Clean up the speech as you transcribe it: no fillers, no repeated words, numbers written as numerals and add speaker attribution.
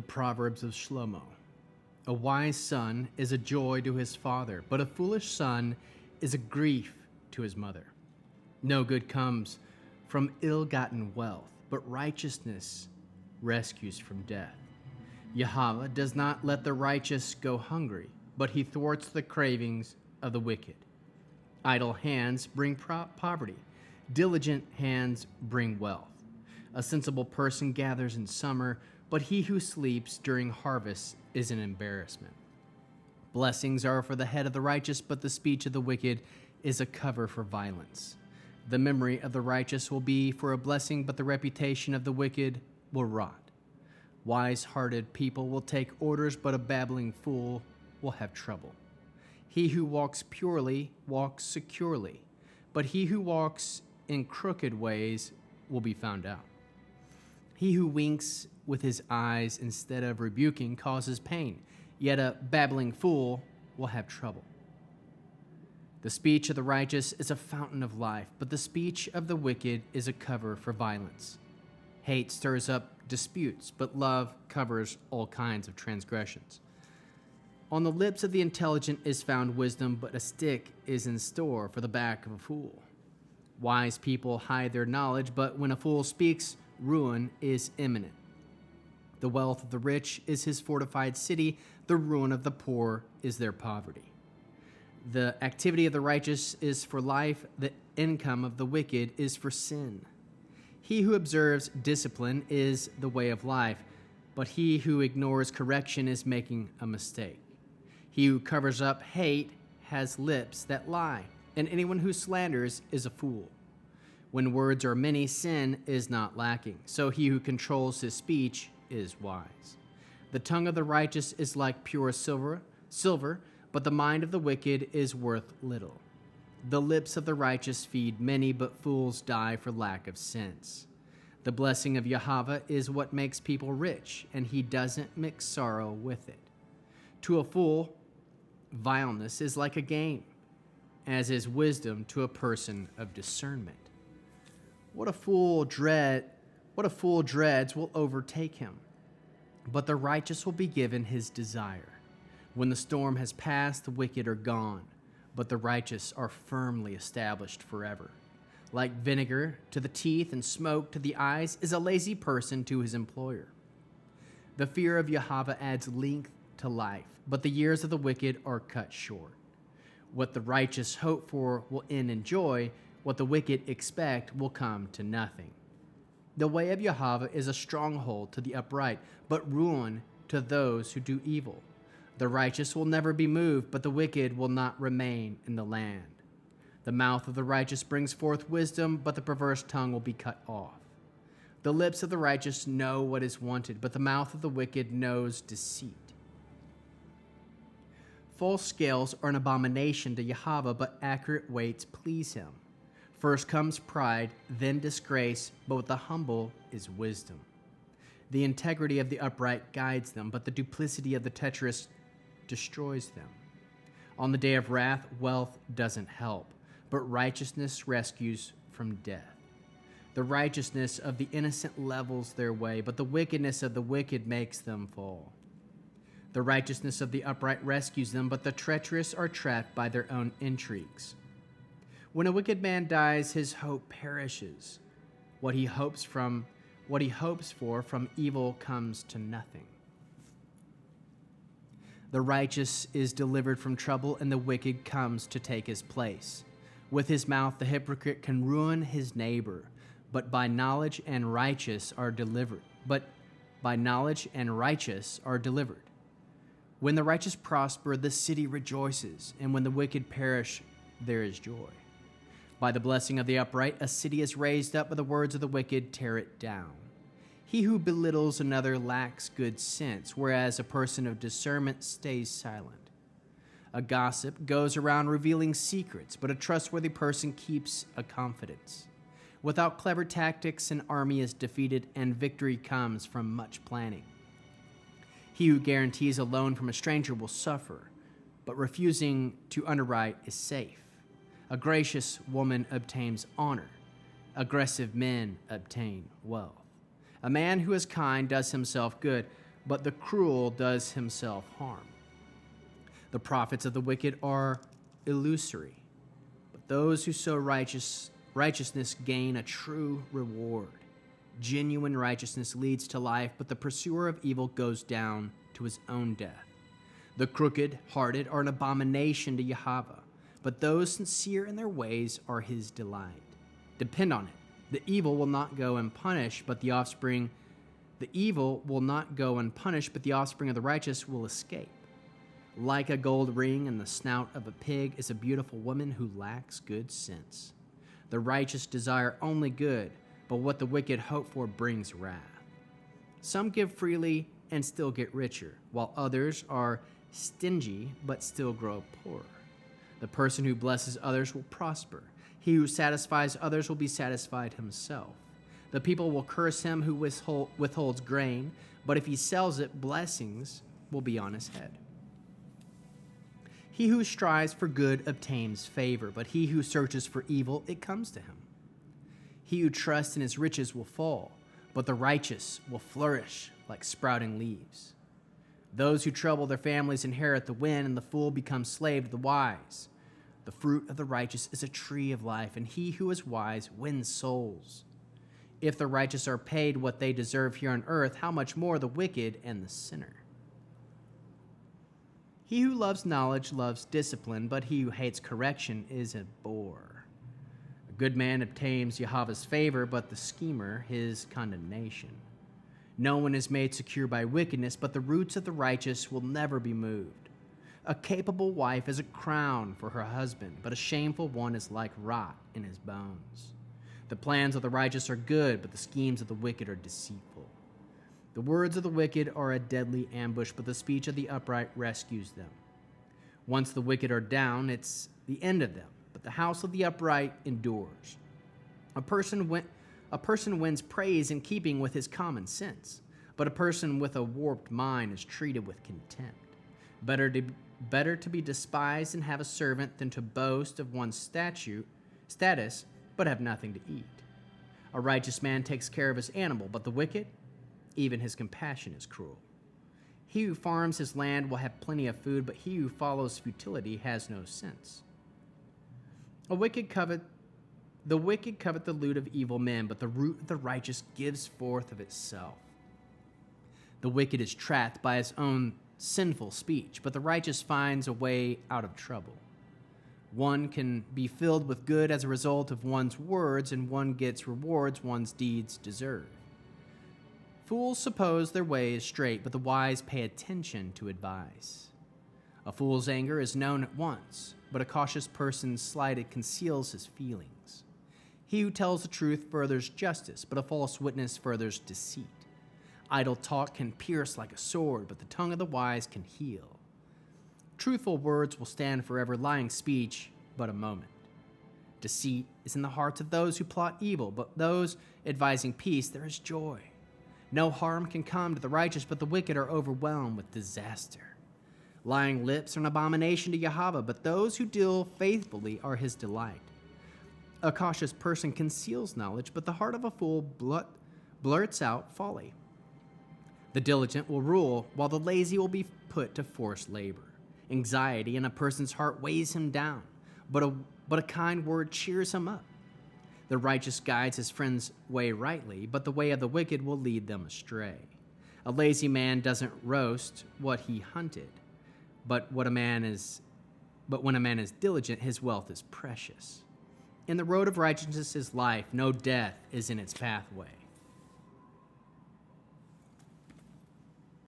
Speaker 1: The Proverbs of Shlomo. A wise son is a joy to his father, but a foolish son is a grief to his mother. No good comes from ill-gotten wealth, but righteousness rescues from death. Yahweh does not let the righteous go hungry, but he thwarts the cravings of the wicked. Idle hands bring poverty. Diligent hands bring wealth. A sensible person gathers in summer, but he who sleeps during harvest is an embarrassment. Blessings are for the head of the righteous, but the speech of the wicked is a cover for violence. The memory of the righteous will be for a blessing, but the reputation of the wicked will rot. Wise-hearted people will take orders, but a babbling fool will have trouble. He who walks purely walks securely, but he who walks in crooked ways will be found out. He who winks with his eyes instead of rebuking causes pain, yet a babbling fool will have trouble. The speech of the righteous is a fountain of life, but the speech of the wicked is a cover for violence. Hate stirs up disputes, but love covers all kinds of transgressions. On the lips of the intelligent is found wisdom, but a stick is in store for the back of a fool. Wise people hide their knowledge, but when a fool speaks, ruin is imminent. The wealth of the rich is his fortified city, the ruin of the poor is their poverty. The activity of the righteous is for life, the income of the wicked is for sin. He who observes discipline is the way of life, but he who ignores correction is making a mistake. He who covers up hate has lips that lie, and anyone who slanders is a fool. When words are many, sin is not lacking, so he who controls his speech is wise. The tongue of the righteous is like pure silver, but the mind of the wicked is worth little. The lips of the righteous feed many, but fools die for lack of sense. The blessing of Yahweh is what makes people rich, and he doesn't mix sorrow with it. To a fool, vileness is like a game, as is wisdom to a person of discernment. What a fool dreads will overtake him, but the righteous will be given his desire. When the storm has passed, the wicked are gone, but the righteous are firmly established forever. Like vinegar to the teeth and smoke to the eyes is a lazy person to his employer. The fear of Yahweh adds length to life, but the years of the wicked are cut short. What the righteous hope for will end in joy, what the wicked expect will come to nothing. The way of Yahweh is a stronghold to the upright, but ruin to those who do evil. The righteous will never be moved, but the wicked will not remain in the land. The mouth of the righteous brings forth wisdom, but the perverse tongue will be cut off. The lips of the righteous know what is wanted, but the mouth of the wicked knows deceit. False scales are an abomination to Yahweh, but accurate weights please him. First comes pride, then disgrace, but with the humble is wisdom. The integrity of the upright guides them, but the duplicity of the treacherous destroys them. On the day of wrath, wealth doesn't help, but righteousness rescues from death. The righteousness of the innocent levels their way, but the wickedness of the wicked makes them fall. The righteousness of the upright rescues them, but the treacherous are trapped by their own intrigues. When a wicked man dies, his hope perishes. What he hopes for from evil comes to nothing. The righteous is delivered from trouble, and the wicked comes to take his place. With his mouth the hypocrite can ruin his neighbor, but by knowledge and righteous are delivered. When the righteous prosper, the city rejoices, and when the wicked perish, there is joy. By the blessing of the upright, a city is raised up, but the words of the wicked tear it down. He who belittles another lacks good sense, whereas a person of discernment stays silent. A gossip goes around revealing secrets, but a trustworthy person keeps a confidence. Without clever tactics, an army is defeated, and victory comes from much planning. He who guarantees a loan from a stranger will suffer, but refusing to underwrite is safe. A gracious woman obtains honor. Aggressive men obtain wealth. A man who is kind does himself good, but the cruel does himself harm. The profits of the wicked are illusory, but those who sow righteousness gain a true reward. Genuine righteousness leads to life, but the pursuer of evil goes down to his own death. The crooked-hearted are an abomination to Yahweh, but those sincere in their ways are his delight. Depend on it. The evil will not go unpunished, but the offspring of the righteous will escape. Like a gold ring in the snout of a pig is a beautiful woman who lacks good sense. The righteous desire only good, but what the wicked hope for brings wrath. Some give freely and still get richer, while others are stingy but still grow poorer. The person who blesses others will prosper. He who satisfies others will be satisfied himself. The people will curse him who withholds grain, but if he sells it, blessings will be on his head. He who strives for good obtains favor, but he who searches for evil, it comes to him. He who trusts in his riches will fall, but the righteous will flourish like sprouting leaves. Those who trouble their families inherit the wind, and the fool becomes slave to the wise. The fruit of the righteous is a tree of life, and he who is wise wins souls. If the righteous are paid what they deserve here on earth, how much more the wicked and the sinner? He who loves knowledge loves discipline, but he who hates correction is a bore. A good man obtains Yahweh's favor, but the schemer his condemnation. No one is made secure by wickedness, but the roots of the righteous will never be moved. A capable wife is a crown for her husband, but a shameful one is like rot in his bones. The plans of the righteous are good, but the schemes of the wicked are deceitful. The words of the wicked are a deadly ambush, but the speech of the upright rescues them. Once the wicked are down, it's the end of them, but the house of the upright endures. A person wins praise in keeping with his common sense, but a person with a warped mind is treated with contempt. Better to be despised and have a servant than to boast of one's status, but have nothing to eat. A righteous man takes care of his animal, but the wicked, even his compassion is cruel. He who farms his land will have plenty of food, but he who follows futility has no sense. The wicked covet the loot of evil men, but the root of the righteous gives forth of itself. The wicked is trapped by his own sinful speech, but the righteous finds a way out of trouble. One can be filled with good as a result of one's words, and one gets rewards one's deeds deserve. Fools suppose their way is straight, but the wise pay attention to advice. A fool's anger is known at once, but a cautious person slighted conceals his feelings. He who tells the truth furthers justice, but a false witness furthers deceit. Idle talk can pierce like a sword, but the tongue of the wise can heal. Truthful words will stand forever, lying speech but a moment. Deceit is in the hearts of those who plot evil, but those advising peace there is joy. No harm can come to the righteous, but the wicked are overwhelmed with disaster. Lying lips are an abomination to Yahweh, but those who deal faithfully are his delight. A cautious person conceals knowledge, but the heart of a fool blurts out folly. The diligent will rule, while the lazy will be put to forced labor. Anxiety in a person's heart weighs him down, but a kind word cheers him up. The righteous guides his friend's way rightly, but the way of the wicked will lead them astray. A lazy man doesn't roast what he hunted, but when a man is diligent, his wealth is precious. In the road of righteousness is life, no death is in its pathway.